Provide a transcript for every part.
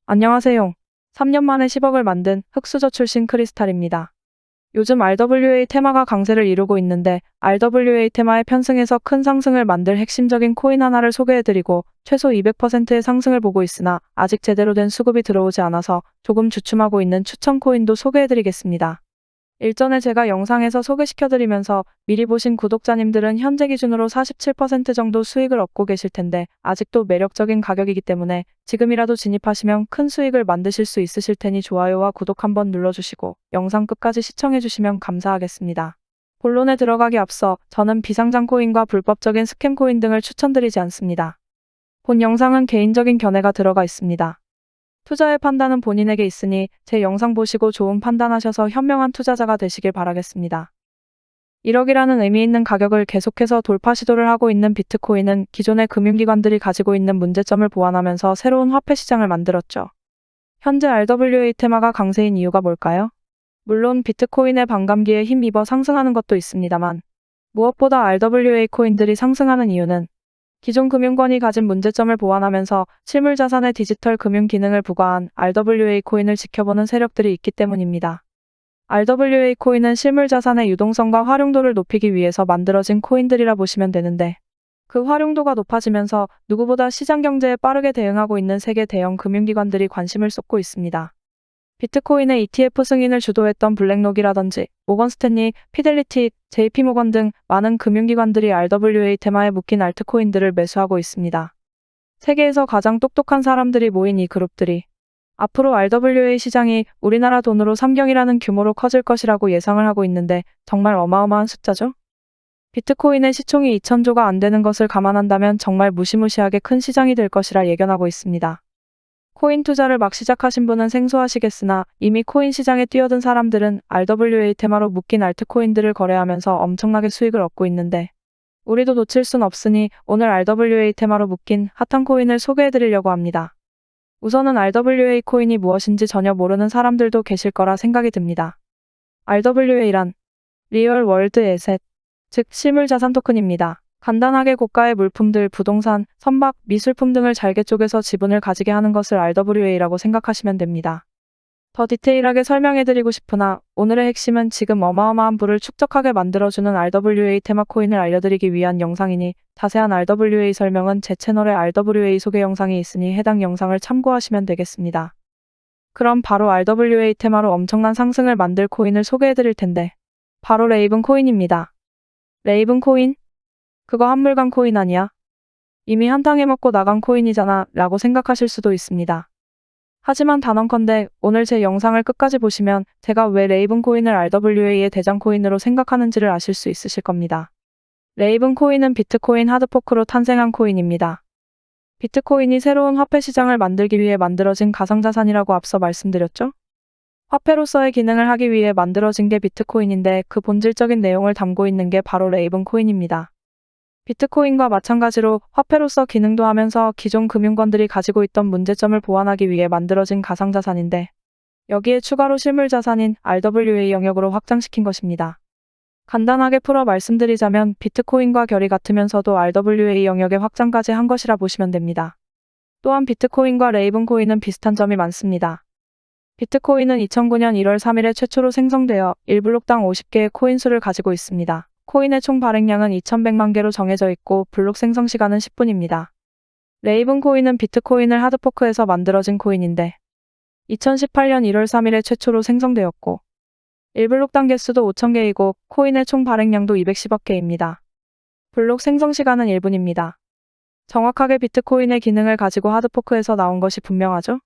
안녕하세요. 3년 만에 10억을 만든 흑수저 출신 크리스탈입니다. 요즘 RWA 테마가 강세를 이루고 있는데 RWA 테마에 편승해서 큰 상승을 만들 핵심적인 코인 하나를 소개해드리고 최소 200%의 상승을 보고 있으나 아직 제대로 된 수급이 들어오지 않아서 조금 주춤하고 있는 추천 코인도 소개해드리겠습니다. 일전에 제가 영상에서 소개시켜드리면서 미리 보신 구독자님들은 현재 기준으로 47% 정도 수익을 얻고 계실 텐데 아직도 매력적인 가격이기 때문에 지금이라도 진입하시면 큰 수익을 만드실 수 있으실 테니 좋아요와 구독 한번 눌러주시고 영상 끝까지 시청해주시면 감사하겠습니다. 본론에 들어가기 앞서 저는 비상장 코인과 불법적인 스캠 코인 등을 추천드리지 않습니다. 본 영상은 개인적인 견해가 들어가 있습니다. 투자의 판단은 본인에게 있으니 제 영상 보시고 좋은 판단하셔서 현명한 투자자가 되시길 바라겠습니다. 1억이라는 의미 있는 가격을 계속해서 돌파 시도를 하고 있는 비트코인은 기존의 금융기관들이 가지고 있는 문제점을 보완하면서 새로운 화폐 시장을 만들었죠. 현재 RWA 테마가 강세인 이유가 뭘까요? 물론 비트코인의 반감기에 힘입어 상승하는 것도 있습니다만 무엇보다 RWA 코인들이 상승하는 이유는 기존 금융권이 가진 문제점을 보완하면서 실물자산의 디지털 금융 기능을 부과한 RWA 코인을 지켜보는 세력들이 있기 때문입니다. RWA 코인은 실물자산의 유동성과 활용도를 높이기 위해서 만들어진 코인들이라 보시면 되는데 그 활용도가 높아지면서 누구보다 시장 경제에 빠르게 대응하고 있는 세계 대형 금융기관들이 관심을 쏟고 있습니다. 비트코인의 ETF 승인을 주도했던 블랙록이라든지 모건 스탠리, 피델리티, JP모건 등 많은 금융기관들이 RWA 테마에 묶인 알트코인들을 매수하고 있습니다. 세계에서 가장 똑똑한 사람들이 모인 이 그룹들이 앞으로 RWA 시장이 우리나라 돈으로 3경이라는 규모로 커질 것이라고 예상을 하고 있는데 정말 어마어마한 숫자죠? 비트코인의 시총이 2,000조가 안 되는 것을 감안한다면 정말 무시무시하게 큰 시장이 될 것이라 예견하고 있습니다. 코인 투자를 막 시작하신 분은 생소하시겠으나 이미 코인 시장에 뛰어든 사람들은 RWA 테마로 묶인 알트코인들을 거래하면서 엄청나게 수익을 얻고 있는데 우리도 놓칠 순 없으니 오늘 RWA 테마로 묶인 핫한 코인을 소개해드리려고 합니다. 우선은 RWA 코인이 무엇인지 전혀 모르는 사람들도 계실 거라 생각이 듭니다. RWA란 리얼 월드 에셋, 즉 실물자산 토큰입니다. 간단하게 고가의 물품들, 부동산, 선박, 미술품 등을 잘게 쪼개서 지분을 가지게 하는 것을 RWA라고 생각하시면 됩니다. 더 디테일하게 설명해드리고 싶으나 오늘의 핵심은 지금 어마어마한 부를 축적하게 만들어주는 RWA 테마 코인을 알려드리기 위한 영상이니 자세한 RWA 설명은 제 채널에 RWA 소개 영상이 있으니 해당 영상을 참고하시면 되겠습니다. 그럼 바로 RWA 테마로 엄청난 상승을 만들 코인을 소개해드릴 텐데 바로 레이븐 코인입니다. 레이븐 코인? 그거 한물간 코인 아니야? 이미 한탕 해먹고 나간 코인이잖아 라고 생각하실 수도 있습니다. 하지만 단언컨대 오늘 제 영상을 끝까지 보시면 제가 왜 레이븐 코인을 RWA의 대장 코인으로 생각하는지를 아실 수 있으실 겁니다. 레이븐 코인은 비트코인 하드포크로 탄생한 코인입니다. 비트코인이 새로운 화폐 시장을 만들기 위해 만들어진 가상자산이라고 앞서 말씀드렸죠? 화폐로서의 기능을 하기 위해 만들어진 게 비트코인인데 그 본질적인 내용을 담고 있는 게 바로 레이븐 코인입니다. 비트코인과 마찬가지로 화폐로서 기능도 하면서 기존 금융권들이 가지고 있던 문제점을 보완하기 위해 만들어진 가상자산인데 여기에 추가로 실물자산인 RWA 영역으로 확장시킨 것입니다. 간단하게 풀어 말씀드리자면 비트코인과 결이 같으면서도 RWA 영역의 확장까지 한 것이라 보시면 됩니다. 또한 비트코인과 레이븐 코인은 비슷한 점이 많습니다. 비트코인은 2009년 1월 3일에 최초로 생성되어 1블록당 50개의 코인 수를 가지고 있습니다. 코인의 총 발행량은 2,100만 개로 정해져 있고 블록 생성 시간은 10분입니다. 레이븐 코인은 비트코인을 하드포크해서 만들어진 코인인데 2018년 1월 3일에 최초로 생성되었고 1블록당 개수도 5,000개이고 코인의 총 발행량도 210억 개입니다. 블록 생성 시간은 1분입니다. 정확하게 비트코인의 기능을 가지고 하드포크해서 나온 것이 분명하죠?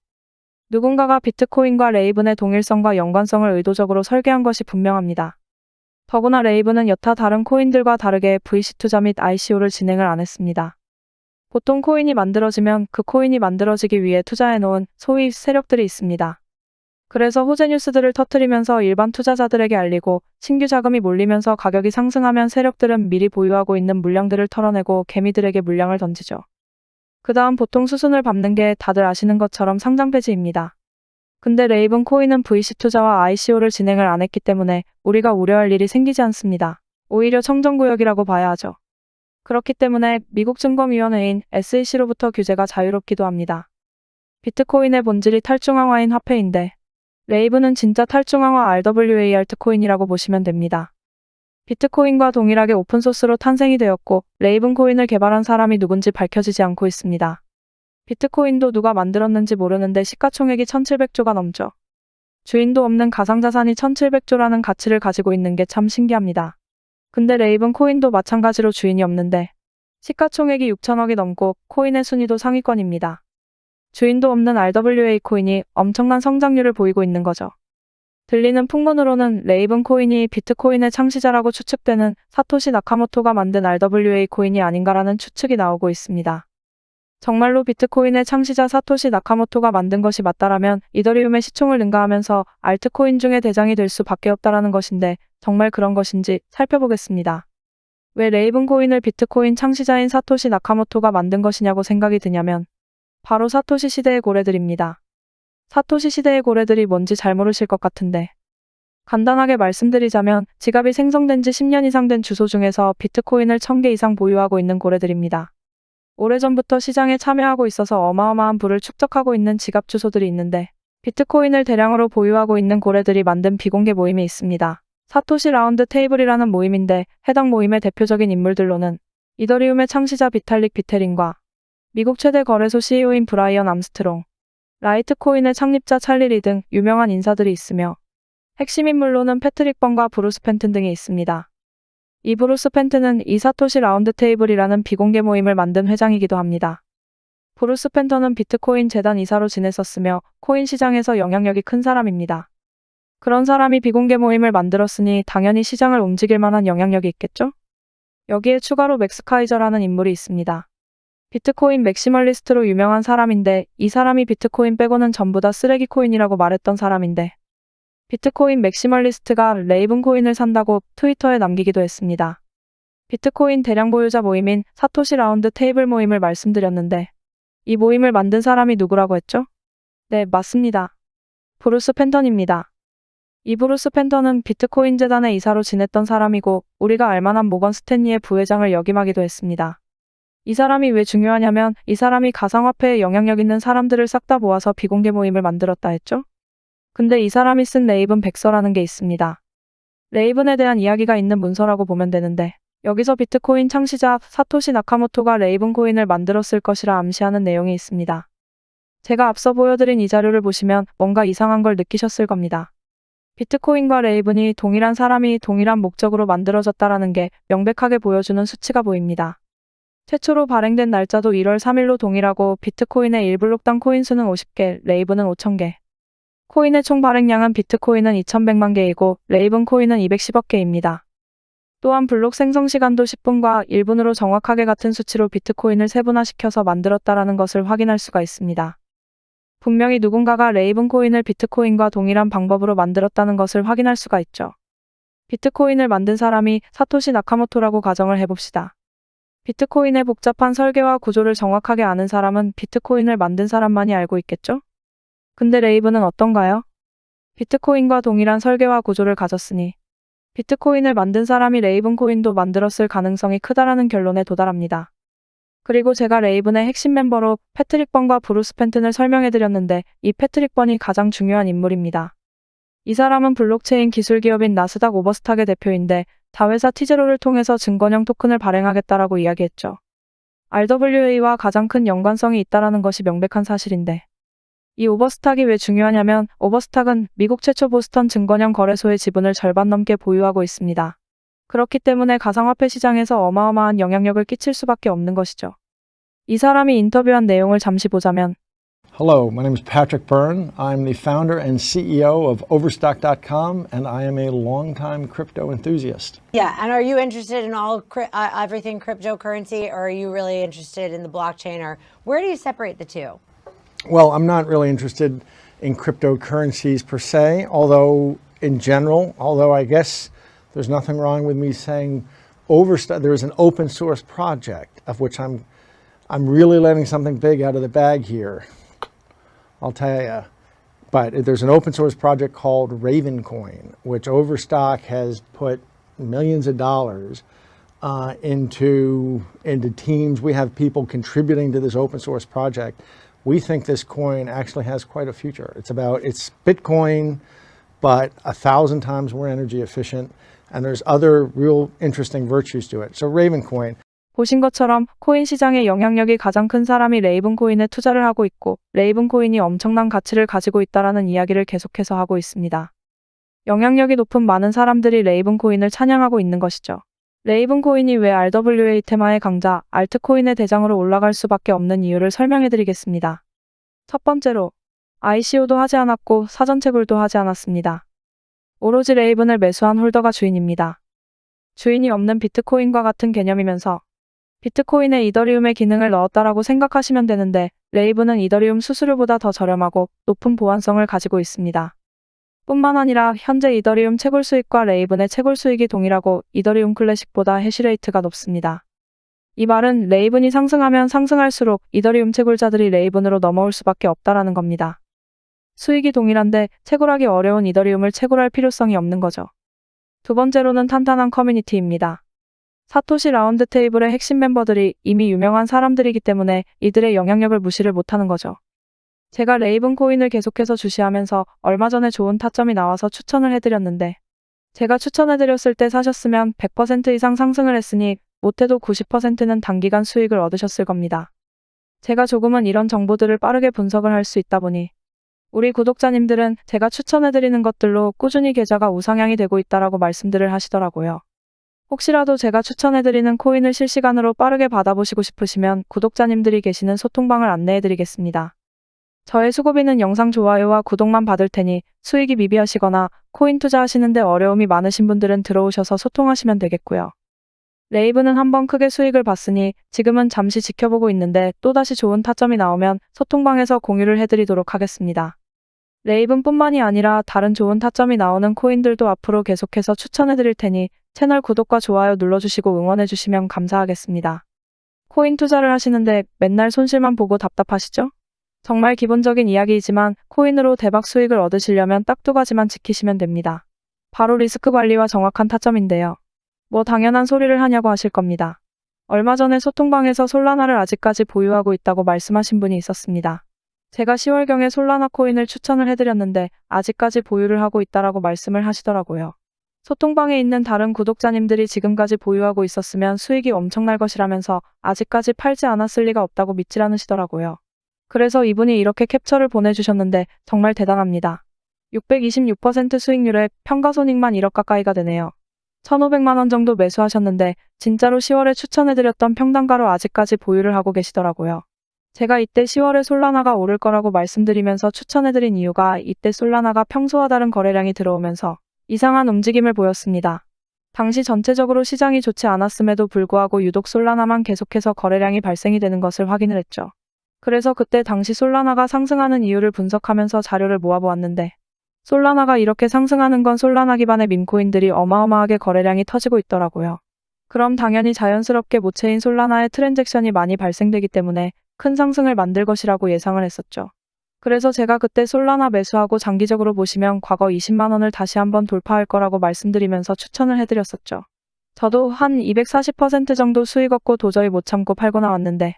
누군가가 비트코인과 레이븐의 동일성과 연관성을 의도적으로 설계한 것이 분명합니다. 더구나 레이븐은 여타 다른 코인들과 다르게 VC 투자 및 ICO를 진행을 안 했습니다. 보통 코인이 만들어지면 그 코인이 만들어지기 위해 투자해놓은 소위 세력들이 있습니다. 그래서 호재 뉴스들을 터뜨리면서 일반 투자자들에게 알리고 신규 자금이 몰리면서 가격이 상승하면 세력들은 미리 보유하고 있는 물량들을 털어내고 개미들에게 물량을 던지죠. 그 다음 보통 수순을 밟는 게 다들 아시는 것처럼 상장 폐지입니다. 근데 레이븐 코인은 VC 투자와 ICO를 진행을 안 했기 때문에 우리가 우려할 일이 생기지 않습니다. 오히려 청정구역이라고 봐야 하죠. 그렇기 때문에 미국 증권위원회인 SEC로부터 규제가 자유롭기도 합니다. 비트코인의 본질이 탈중앙화인 화폐인데 레이븐은 진짜 탈중앙화 RWA 알트코인이라고 보시면 됩니다. 비트코인과 동일하게 오픈소스로 탄생이 되었고 레이븐 코인을 개발한 사람이 누군지 밝혀지지 않고 있습니다. 비트코인도 누가 만들었는지 모르는데 시가총액이 1700조가 넘죠. 주인도 없는 가상자산이 1700조라는 가치를 가지고 있는 게 참 신기합니다. 근데 레이븐 코인도 마찬가지로 주인이 없는데 시가총액이 6천억이 넘고 코인의 순위도 상위권입니다. 주인도 없는 RWA 코인이 엄청난 성장률을 보이고 있는 거죠. 들리는 풍문으로는 레이븐 코인이 비트코인의 창시자라고 추측되는 사토시 나카모토가 만든 RWA 코인이 아닌가라는 추측이 나오고 있습니다. 정말로 비트코인의 창시자 사토시 나카모토가 만든 것이 맞다라면 이더리움의 시총을 능가하면서 알트코인 중에 대장이 될 수밖에 없다라는 것인데 정말 그런 것인지 살펴보겠습니다. 왜 레이븐 코인을 비트코인 창시자인 사토시 나카모토가 만든 것이냐고 생각이 드냐면 바로 사토시 시대의 고래들입니다. 사토시 시대의 고래들이 뭔지 잘 모르실 것 같은데 간단하게 말씀드리자면 지갑이 생성된 지 10년 이상 된 주소 중에서 비트코인을 1000개 이상 보유하고 있는 고래들입니다. 오래전부터 시장에 참여하고 있어서 어마어마한 부를 축적하고 있는 지갑 주소들이 있는데 비트코인을 대량으로 보유하고 있는 고래들이 만든 비공개 모임이 있습니다. 사토시 라운드 테이블이라는 모임인데 해당 모임의 대표적인 인물들로는 이더리움의 창시자 비탈릭 비테린과 미국 최대 거래소 CEO인 브라이언 암스트롱, 라이트코인의 창립자 찰리 리 등 유명한 인사들이 있으며 핵심 인물로는 패트릭 번과 브루스 펜튼 등이 있습니다. 이 브루스 펜튼은 이 사토시 라운드 테이블이라는 비공개 모임을 만든 회장이기도 합니다. 브루스 펜턴은 비트코인 재단 이사로 지냈었으며 코인 시장에서 영향력이 큰 사람입니다. 그런 사람이 비공개 모임을 만들었으니 당연히 시장을 움직일 만한 영향력이 있겠죠? 여기에 추가로 맥스 카이저라는 인물이 있습니다. 비트코인 맥시멀리스트로 유명한 사람인데 이 사람이 비트코인 빼고는 전부 다 쓰레기 코인이라고 말했던 사람인데 비트코인 맥시멀리스트가 레이븐 코인을 산다고 트위터에 남기기도 했습니다. 비트코인 대량 보유자 모임인 사토시 라운드 테이블 모임을 말씀드렸는데 이 모임을 만든 사람이 누구라고 했죠? 네, 맞습니다. 브루스 펜턴입니다. 이 브루스 펜턴은 비트코인 재단의 이사로 지냈던 사람이고 우리가 알만한 모건 스탠리의 부회장을 역임하기도 했습니다. 이 사람이 왜 중요하냐면 이 사람이 가상화폐에 영향력 있는 사람들을 싹 다 모아서 비공개 모임을 만들었다 했죠? 근데 이 사람이 쓴 레이븐 백서라는 게 있습니다. 레이븐에 대한 이야기가 있는 문서라고 보면 되는데 여기서 비트코인 창시자 사토시 나카모토가 레이븐 코인을 만들었을 것이라 암시하는 내용이 있습니다. 제가 앞서 보여드린 이 자료를 보시면 뭔가 이상한 걸 느끼셨을 겁니다. 비트코인과 레이븐이 동일한 사람이 동일한 목적으로 만들어졌다라는 게 명백하게 보여주는 수치가 보입니다. 최초로 발행된 날짜도 1월 3일로 동일하고 비트코인의 1블록당 코인 수는 50개, 레이븐은 5,000개. 코인의 총 발행량은 비트코인은 2100만 개이고 레이븐 코인은 210억 개입니다. 또한 블록 생성 시간도 10분과 1분으로 정확하게 같은 수치로 비트코인을 세분화시켜서 만들었다라는 것을 확인할 수가 있습니다. 분명히 누군가가 레이븐 코인을 비트코인과 동일한 방법으로 만들었다는 것을 확인할 수가 있죠. 비트코인을 만든 사람이 사토시 나카모토라고 가정을 해봅시다. 비트코인의 복잡한 설계와 구조를 정확하게 아는 사람은 비트코인을 만든 사람만이 알고 있겠죠? 근데 레이븐은 어떤가요? 비트코인과 동일한 설계와 구조를 가졌으니 비트코인을 만든 사람이 레이븐 코인도 만들었을 가능성이 크다라는 결론에 도달합니다. 그리고 제가 레이븐의 핵심 멤버로 패트릭 번과 브루스 펜튼을 설명해드렸는데 이 패트릭 번이 가장 중요한 인물입니다. 이 사람은 블록체인 기술 기업인 나스닥 오버스탁의 대표인데 자회사 티제로를 통해서 증권형 토큰을 발행하겠다라고 이야기했죠. RWA와 가장 큰 연관성이 있다라는 것이 명백한 사실인데 이 오버스탁이 왜 중요하냐면 오버스탁은 미국 최초 보스턴 증권형 거래소의 지분을 절반 넘게 보유하고 있습니다. 그렇기 때문에 가상화폐 시장에서 어마어마한 영향력을 끼칠 수밖에 없는 것이죠. 이 사람이 인터뷰한 내용을 잠시 보자면 Hello, my name is Patrick Byrne. I'm the founder and CEO of Overstock.com, and I am a longtime crypto enthusiast. Yeah, and are you interested in everything cryptocurrency, or are you really interested in the blockchain, or where do you separate the two? Well, I'm not really interested in cryptocurrencies per se, although in general, I guess there's nothing wrong with me saying there is an open source project of which I'm really letting something big out of the bag here. I'll tell you. But there's an open source project called Ravencoin, which Overstock has put millions of dollars into teams. We have people contributing to this open source project, we think this coin actually has quite a future. It's Bitcoin, but 1,000 times more energy efficient, and there's other real interesting virtues to it. So Ravencoin. 보신 것처럼 코인 시장의 영향력이 가장 큰 사람이 레이븐 코인에 투자를 하고 있고 레이븐 코인이 엄청난 가치를 가지고 있다라는 이야기를 계속해서 하고 있습니다. 영향력이 높은 많은 사람들이 레이븐 코인을 찬양하고 있는 것이죠. 레이븐 코인이 왜 RWA 테마의 강자, 알트코인의 대장으로 올라갈 수밖에 없는 이유를 설명해 드리겠습니다. 첫 번째로, ICO도 하지 않았고 사전 채굴도 하지 않았습니다. 오로지 레이븐을 매수한 홀더가 주인입니다. 주인이 없는 비트코인과 같은 개념이면서 비트코인에 이더리움의 기능을 넣었다라고 생각하시면 되는데 레이븐은 이더리움 수수료보다 더 저렴하고 높은 보안성을 가지고 있습니다. 뿐만 아니라 현재 이더리움 채굴 수익과 레이븐의 채굴 수익이 동일하고 이더리움 클래식보다 해시레이트가 높습니다. 이 말은 레이븐이 상승하면 상승할수록 이더리움 채굴자들이 레이븐으로 넘어올 수밖에 없다라는 겁니다. 수익이 동일한데 채굴하기 어려운 이더리움을 채굴할 필요성이 없는 거죠. 두 번째로는 탄탄한 커뮤니티입니다. 사토시 라운드 테이블의 핵심 멤버들이 이미 유명한 사람들이기 때문에 이들의 영향력을 무시를 못하는 거죠. 제가 레이븐 코인을 계속해서 주시하면서 얼마 전에 좋은 타점이 나와서 추천을 해드렸는데 제가 추천해드렸을 때 사셨으면 100% 이상 상승을 했으니 못해도 90%는 단기간 수익을 얻으셨을 겁니다. 제가 조금은 이런 정보들을 빠르게 분석을 할 수 있다 보니 우리 구독자님들은 제가 추천해드리는 것들로 꾸준히 계좌가 우상향이 되고 있다라고 말씀들을 하시더라고요. 혹시라도 제가 추천해드리는 코인을 실시간으로 빠르게 받아보시고 싶으시면 구독자님들이 계시는 소통방을 안내해드리겠습니다. 저의 수고비는 영상 좋아요와 구독만 받을 테니 수익이 미비하시거나 코인 투자하시는데 어려움이 많으신 분들은 들어오셔서 소통하시면 되겠고요. 레이븐은 한번 크게 수익을 봤으니 지금은 잠시 지켜보고 있는데 또다시 좋은 타점이 나오면 소통방에서 공유를 해드리도록 하겠습니다. 레이븐뿐만이 아니라 다른 좋은 타점이 나오는 코인들도 앞으로 계속해서 추천해드릴 테니 채널 구독과 좋아요 눌러주시고 응원해주시면 감사하겠습니다. 코인 투자를 하시는데 맨날 손실만 보고 답답하시죠? 정말 기본적인 이야기이지만 코인으로 대박 수익을 얻으시려면 딱 두 가지만 지키시면 됩니다. 바로 리스크 관리와 정확한 타점인데요. 뭐 당연한 소리를 하냐고 하실 겁니다. 얼마 전에 소통방에서 솔라나를 아직까지 보유하고 있다고 말씀하신 분이 있었습니다. 제가 10월경에 솔라나 코인을 추천을 해드렸는데 아직까지 보유를 하고 있다라고 말씀을 하시더라고요. 소통방에 있는 다른 구독자님들이 지금까지 보유하고 있었으면 수익이 엄청날 것이라면서 아직까지 팔지 않았을 리가 없다고 믿질 않으시더라고요. 그래서 이분이 이렇게 캡처를 보내주셨는데 정말 대단합니다. 626% 수익률에 평가손익만 1억 가까이가 되네요. 1,500만 원 정도 매수하셨는데 진짜로 10월에 추천해드렸던 평단가로 아직까지 보유를 하고 계시더라고요. 제가 이때 10월에 솔라나가 오를 거라고 말씀드리면서 추천해드린 이유가 이때 솔라나가 평소와 다른 거래량이 들어오면서 이상한 움직임을 보였습니다. 당시 전체적으로 시장이 좋지 않았음에도 불구하고 유독 솔라나만 계속해서 거래량이 발생이 되는 것을 확인을 했죠. 그래서 그때 당시 솔라나가 상승하는 이유를 분석하면서 자료를 모아보았는데 솔라나가 이렇게 상승하는 건 솔라나 기반의 밈코인들이 어마어마하게 거래량이 터지고 있더라고요. 그럼 당연히 자연스럽게 모체인 솔라나의 트랜잭션이 많이 발생되기 때문에 큰 상승을 만들 것이라고 예상을 했었죠. 그래서 제가 그때 솔라나 매수하고 장기적으로 보시면 과거 20만 원을 다시 한번 돌파할 거라고 말씀드리면서 추천을 해드렸었죠. 저도 한 240% 정도 수익 얻고 도저히 못 참고 팔고 나왔는데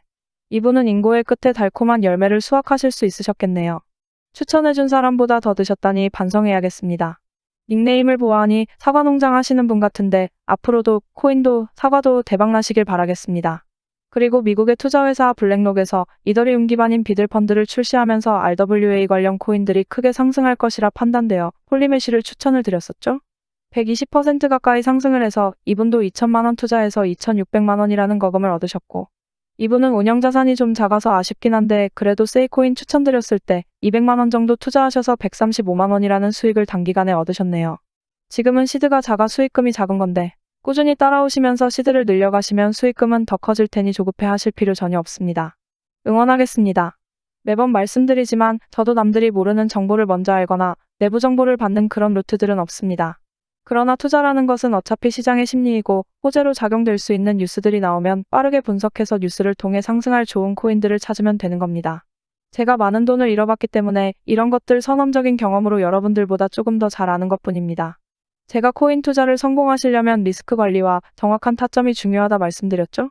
이분은 인고의 끝에 달콤한 열매를 수확하실 수 있으셨겠네요. 추천해준 사람보다 더 드셨다니 반성해야겠습니다. 닉네임을 보아하니 사과농장 하시는 분 같은데 앞으로도 코인도 사과도 대박나시길 바라겠습니다. 그리고 미국의 투자회사 블랙록에서 이더리움 기반인 비들펀드를 출시하면서 RWA 관련 코인들이 크게 상승할 것이라 판단되어 홀리메쉬를 추천을 드렸었죠. 120% 가까이 상승을 해서 이분도 2천만 원 투자해서 2,600만 원이라는 거금을 얻으셨고 이분은 운영자산이 좀 작아서 아쉽긴 한데 그래도 세이코인 추천드렸을 때 200만 원 정도 투자하셔서 135만 원이라는 수익을 단기간에 얻으셨네요. 지금은 시드가 작아 수익금이 작은 건데 꾸준히 따라오시면서 시드를 늘려가시면 수익금은 더 커질 테니 조급해 하실 필요 전혀 없습니다. 응원하겠습니다. 매번 말씀드리지만 저도 남들이 모르는 정보를 먼저 알거나 내부 정보를 받는 그런 루트들은 없습니다. 그러나 투자라는 것은 어차피 시장의 심리이고 호재로 작용될 수 있는 뉴스들이 나오면 빠르게 분석해서 뉴스를 통해 상승할 좋은 코인들을 찾으면 되는 겁니다. 제가 많은 돈을 잃어봤기 때문에 이런 것들 선험적인 경험으로 여러분들보다 조금 더 잘 아는 것뿐입니다. 제가 코인 투자를 성공하시려면 리스크 관리와 정확한 타점이 중요하다 말씀드렸죠?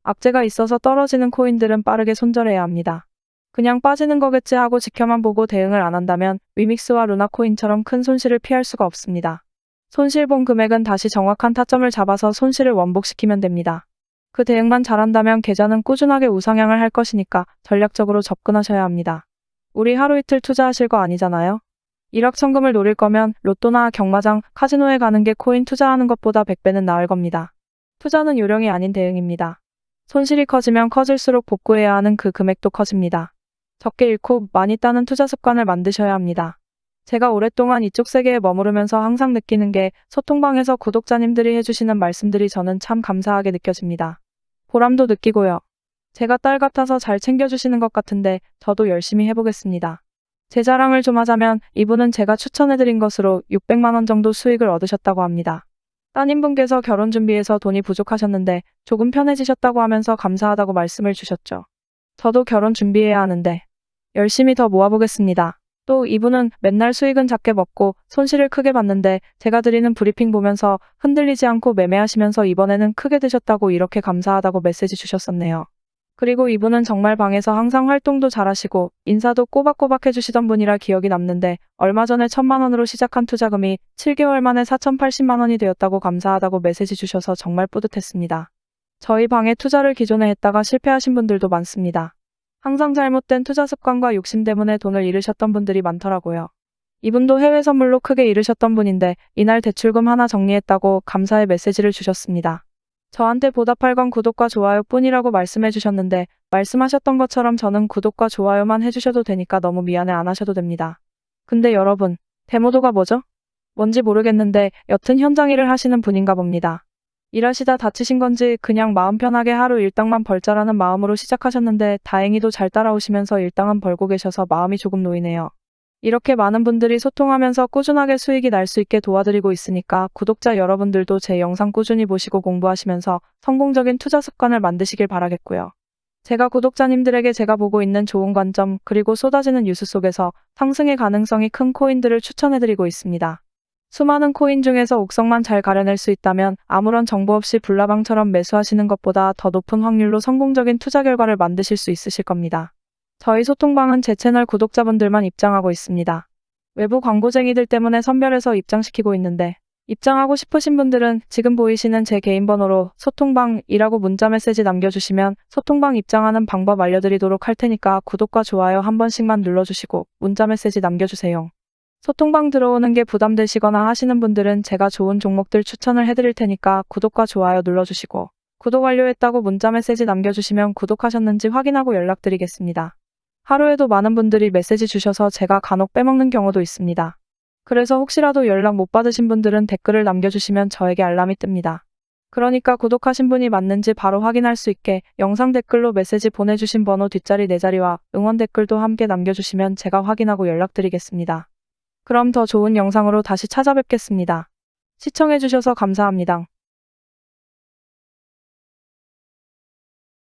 악재가 있어서 떨어지는 코인들은 빠르게 손절해야 합니다. 그냥 빠지는 거겠지 하고 지켜만 보고 대응을 안 한다면 위믹스와 루나코인처럼 큰 손실을 피할 수가 없습니다. 손실본 금액은 다시 정확한 타점을 잡아서 손실을 원복시키면 됩니다. 그 대응만 잘한다면 계좌는 꾸준하게 우상향을 할 것이니까 전략적으로 접근하셔야 합니다. 우리 하루 이틀 투자하실 거 아니잖아요? 일확천금을 노릴 거면 로또나 경마장, 카지노에 가는 게 코인 투자하는 것보다 100배는 나을 겁니다. 투자는 요령이 아닌 대응입니다. 손실이 커지면 커질수록 복구해야 하는 그 금액도 커집니다. 적게 잃고 많이 따는 투자 습관을 만드셔야 합니다. 제가 오랫동안 이쪽 세계에 머무르면서 항상 느끼는 게 소통방에서 구독자님들이 해주시는 말씀들이 저는 참 감사하게 느껴집니다. 보람도 느끼고요. 제가 딸 같아서 잘 챙겨주시는 것 같은데 저도 열심히 해보겠습니다. 제 자랑을 좀 하자면 이분은 제가 추천해드린 것으로 600만 원 정도 수익을 얻으셨다고 합니다. 따님분께서 결혼 준비해서 돈이 부족하셨는데 조금 편해지셨다고 하면서 감사하다고 말씀을 주셨죠. 저도 결혼 준비해야 하는데 열심히 더 모아보겠습니다. 또 이분은 맨날 수익은 작게 먹고 손실을 크게 봤는데 제가 드리는 브리핑 보면서 흔들리지 않고 매매하시면서 이번에는 크게 드셨다고 이렇게 감사하다고 메시지 주셨었네요. 그리고 이분은 정말 방에서 항상 활동도 잘하시고 인사도 꼬박꼬박 해주시던 분이라 기억이 남는데 얼마 전에 1,000만 원으로 시작한 투자금이 7개월 만에 4,080만 원이 되었다고 감사하다고 메시지 주셔서 정말 뿌듯했습니다. 저희 방에 투자를 기존에 했다가 실패하신 분들도 많습니다. 항상 잘못된 투자 습관과 욕심 때문에 돈을 잃으셨던 분들이 많더라고요. 이분도 해외 선물로 크게 잃으셨던 분인데 이날 대출금 하나 정리했다고 감사의 메시지를 주셨습니다. 저한테 보답할 건 구독과 좋아요 뿐이라고 말씀해 주셨는데 말씀하셨던 것처럼 저는 구독과 좋아요만 해주셔도 되니까 너무 미안해 안 하셔도 됩니다. 근데 여러분, 데모도가 뭐죠? 뭔지 모르겠는데 여튼 현장 일을 하시는 분인가 봅니다. 일하시다 다치신 건지 그냥 마음 편하게 하루 일당만 벌자라는 마음으로 시작하셨는데 다행히도 잘 따라오시면서 일당은 벌고 계셔서 마음이 조금 놓이네요. 이렇게 많은 분들이 소통하면서 꾸준하게 수익이 날 수 있게 도와드리고 있으니까 구독자 여러분들도 제 영상 꾸준히 보시고 공부하시면서 성공적인 투자 습관을 만드시길 바라겠고요. 제가 구독자님들에게 제가 보고 있는 좋은 관점 그리고 쏟아지는 뉴스 속에서 상승의 가능성이 큰 코인들을 추천해드리고 있습니다. 수많은 코인 중에서 옥석만 잘 가려낼 수 있다면 아무런 정보 없이 불나방처럼 매수하시는 것보다 더 높은 확률로 성공적인 투자 결과를 만드실 수 있으실 겁니다. 저희 소통방은 제 채널 구독자분들만 입장하고 있습니다. 외부 광고쟁이들 때문에 선별해서 입장시키고 있는데 입장하고 싶으신 분들은 지금 보이시는 제 개인 번호로 소통방이라고 문자 메시지 남겨주시면 소통방 입장하는 방법 알려드리도록 할 테니까 구독과 좋아요 한 번씩만 눌러주시고 문자 메시지 남겨주세요. 소통방 들어오는 게 부담되시거나 하시는 분들은 제가 좋은 종목들 추천을 해드릴 테니까 구독과 좋아요 눌러주시고 구독 완료했다고 문자 메시지 남겨주시면 구독하셨는지 확인하고 연락드리겠습니다. 하루에도 많은 분들이 메시지 주셔서 제가 간혹 빼먹는 경우도 있습니다. 그래서 혹시라도 연락 못 받으신 분들은 댓글을 남겨주시면 저에게 알람이 뜹니다. 그러니까 구독하신 분이 맞는지 바로 확인할 수 있게 영상 댓글로 메시지 보내주신 번호 뒷자리 4자리와 응원 댓글도 함께 남겨주시면 제가 확인하고 연락드리겠습니다. 그럼 더 좋은 영상으로 다시 찾아뵙겠습니다. 시청해주셔서 감사합니다.